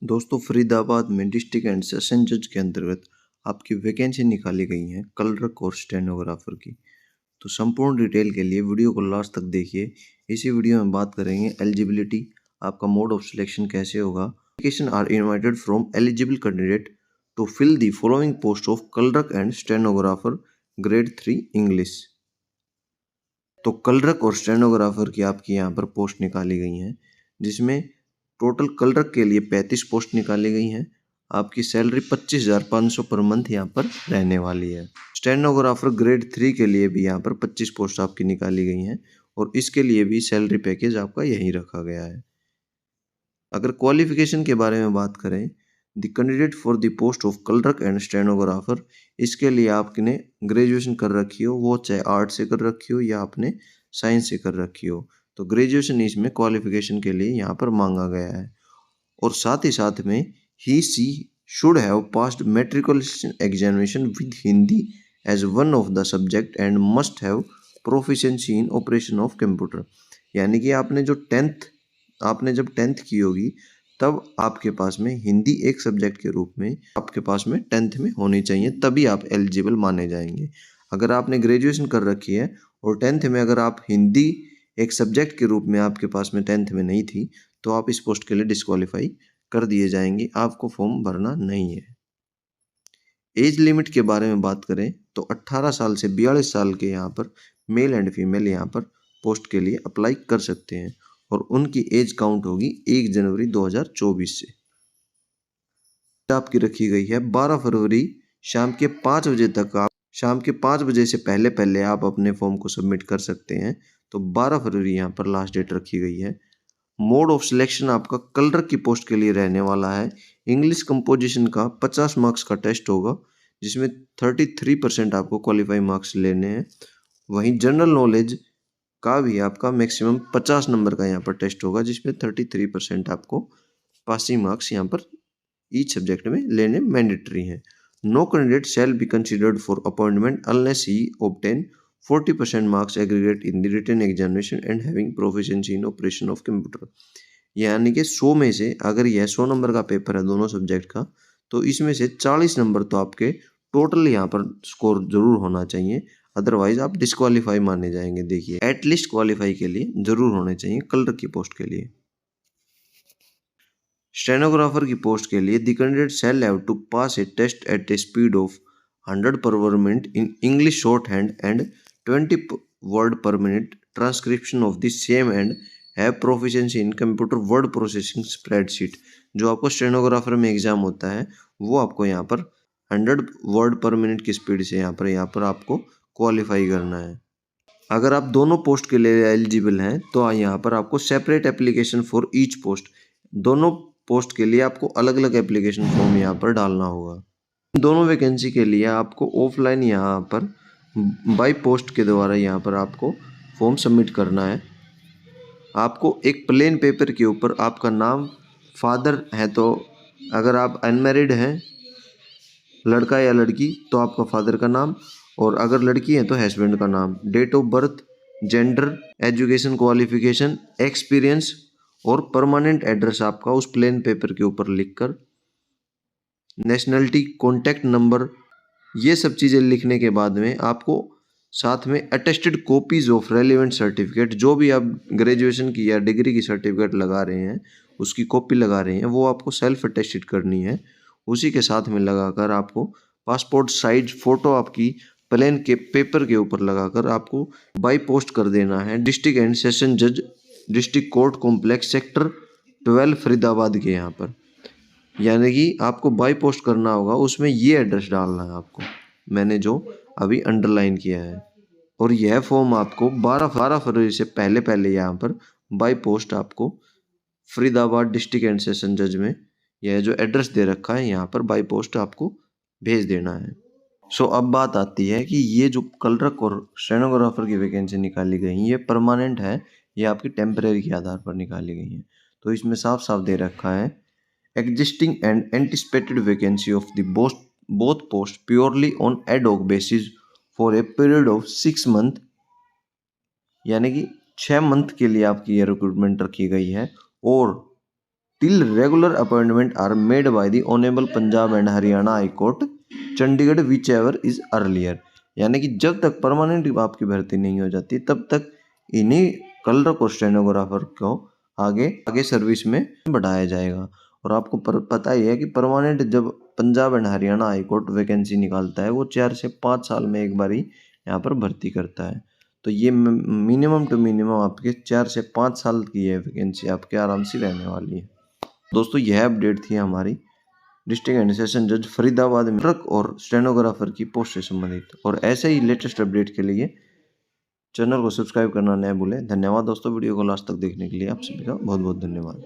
दोस्तों, फरीदाबाद में district and session जज के अंतर्गत आपकी वैकेंसी निकाली गई है क्लर्क और स्टेनोग्राफर की। तो संपूर्ण डिटेल के लिए वीडियो को लास्ट तक देखिए। इसी वीडियो में बात करेंगे एलिजिबिलिटी, आपका मोड ऑफ सिलेक्शन कैसे होगा। Application are invited from eligible candidate to fill the following post of clerk and stenographer grade 3 English. तो क्लर्क और स्टेनोग्राफर की आपकी यहाँ पर पोस्ट निकाली गई हैं, जिसमें टोटल क्लर्क के लिए 35 पोस्ट निकाली गई हैं। आपकी सैलरी 25,500 पर मंथ यहाँ पर रहने वाली है। स्टेनोग्राफर ग्रेड 3 के लिए भी यहाँ पर 25 पोस्ट आपकी निकाली गई हैं और इसके लिए भी सैलरी पैकेज आपका यही रखा गया है। अगर क्वालिफिकेशन के बारे में बात करें, the candidate for the post of clerk and stenographer, इसके लिए आपने ग्रेजुएशन कर रखी हो, वो चाहे आर्ट से कर रखी हो या आपने साइंस से कर रखी हो, तो ग्रेजुएशन इसमें क्वालिफिकेशन के लिए यहाँ पर मांगा गया है। और साथ ही साथ में ही she should have passed matriculation examination with Hindi as one of the subject and must have proficiency in operation of computer. यानी कि आपने जब टेंथ की होगी तब आपके पास में हिंदी एक सब्जेक्ट के रूप में आपके पास में टेंथ में होनी चाहिए, तभी आप एलिजिबल माने जाएंगे। अगर आपने ग्रेजुएशन कर रखी है और टेंथ में अगर आप हिंदी एक सब्जेक्ट के रूप में आपके पास में टेंथ में नहीं थी, तो आप इस पोस्ट के लिए डिस्क्वालीफाई कर दिए जाएंगे, आपको फॉर्म भरना नहीं है। एज लिमिट के बारे में बात करें तो 18 साल से 42 साल के यहाँ पर मेल एंड फीमेल यहाँ पर पोस्ट के लिए अप्लाई कर सकते हैं और उनकी एज काउंट होगी 1 जनवरी 2024 से। आपकी रखी गई है 12 फरवरी शाम के 5 बजे तक। आप शाम के 5 बजे से पहले पहले आप अपने फॉर्म को सबमिट कर सकते हैं। तो 12 फरवरी यहाँ पर लास्ट डेट रखी गई है। मोड ऑफ सिलेक्शन आपका क्लर्क की पोस्ट के लिए रहने वाला है। इंग्लिश कंपोजिशन का 50 मार्क्स का टेस्ट होगा, जिसमें 33% आपको क्वालिफाई मार्क्स लेने हैं। वहीं जनरल नॉलेज का भी आपका मैक्सिमम 50 नंबर का यहाँ पर टेस्ट होगा, जिसमें 33% आपको पासिंग मार्क्स यहाँ पर ईच सब्जेक्ट में लेने मैंडेटरी हैं। No candidate shall be considered for appointment unless he obtain 40% marks aggregate in the written examination and having proficiency in operation of computer. यानी कि 100 में से अगर यह 100 नंबर का पेपर है दोनों सब्जेक्ट का, तो इसमें से 40 नंबर तो आपके टोटल यहाँ पर स्कोर जरूर होना चाहिए, अदरवाइज आप डिस्क्वालीफाई माने जाएंगे। देखिए, एटलीस्ट क्वालिफाई के लिए जरूर होने चाहिए क्लर्क की पोस्ट के लिए। स्टेनोग्राफर की पोस्ट के लिए the candidate shall have to pass a test at a speed of 100 per minute in English shorthand and 20 word per minute transcription of the same and have proficiency in computer word processing spreadsheet। जो आपको stenographer में exam होता है वो आपको यहाँ पर 100 word पर मिनट की स्पीड से यहाँ पर आपको क्वालिफाई करना है। अगर आप दोनों पोस्ट के लिए एलिजिबल हैं तो यहाँ पर आपको separate application for each post, दोनों पोस्ट के लिए आपको अलग अलग एप्लीकेशन फॉर्म यहाँ पर डालना होगा। दोनों वैकेंसी के लिए आपको ऑफलाइन यहाँ पर बाय पोस्ट के द्वारा यहाँ पर आपको फॉर्म सबमिट करना है। आपको एक प्लेन पेपर के ऊपर आपका नाम, फादर है तो अगर आप अनमैरिड हैं लड़का या लड़की तो आपका फादर का नाम, और अगर लड़की है तो हस्बैंड का नाम, date of birth, gender, education qualification, experience और परमानेंट एड्रेस आपका उस प्लेन पेपर के ऊपर लिखकर, नेशनलिटी, कॉन्टैक्ट नंबर, ये सब चीज़ें लिखने के बाद में आपको साथ में attested copies of relevant certificate, जो भी आप ग्रेजुएशन की या डिग्री की सर्टिफिकेट लगा रहे हैं उसकी कॉपी लगा रहे हैं, वो आपको सेल्फ अटेस्टेड करनी है। उसी के साथ में लगाकर आपको पासपोर्ट साइज फ़ोटो आपकी प्लेन के पेपर के ऊपर लगाकर आपको बाई पोस्ट कर देना है डिस्ट्रिक्ट एंड सेशन जज district court complex sector 12 Faridabad के यहाँ पर। यानी कि आपको बाई पोस्ट करना होगा, उसमें ये एड्रेस डालना है आपको, मैंने जो अभी अंडरलाइन किया है। और यह फॉर्म आपको 12 फरवरी से पहले पहले यहाँ पर बाई पोस्ट आपको फरीदाबाद डिस्ट्रिक्ट एंड सेशन जज में यह जो एड्रेस दे रखा है यहाँ पर बाई पोस्ट आपको भेज देना है। सो अब बात आती है कि ये जो क्लर्क और स्टेनोग्राफर की वैकेंसी निकाली गई है ये परमानेंट है, ये आपकी टेम्परेरी के आधार पर निकाली गई है। तो इसमें साफ साफ दे रखा है existing and anticipated vacancy of the both posts purely on ad hoc basis for a period of 6 month, यानी कि 6 मंथ के लिए आपकी ये रिक्रूटमेंट रखी गई है। और till regular appointment are made by the Honorable Punjab and Haryana High Court, Chandigarh whichever is earlier। यानी कि जब तक परमानेंट आपकी भर्ती नहीं हो जाती तब तक इन्हीं क्लर्क और स्टेनोग्राफर को आगे सर्विस में बढ़ाया जाएगा। और आपको पता ही है कि परमानेंट जब Punjab and Haryana high court vacancy निकालता है वो 4 से 5 साल में एक बार ही यहाँ पर भर्ती करता है। तो ये मिनिमम टू मिनिमम आपके 4 से 5 साल की है वैकेंसी आपके आराम से रहने वाली है। दोस्तों यह अपडेट थी हमारी डिस्ट्रिक्ट एंड सेशन जज फरीदाबाद में क्लर्क और स्टेनोग्राफर की पोस्ट से संबंधित। और ऐसे ही लेटेस्ट अपडेट के लिए चैनल को सब्सक्राइब करना न भूलें। धन्यवाद दोस्तों, वीडियो को लास्ट तक देखने के लिए आप सभी का बहुत बहुत धन्यवाद।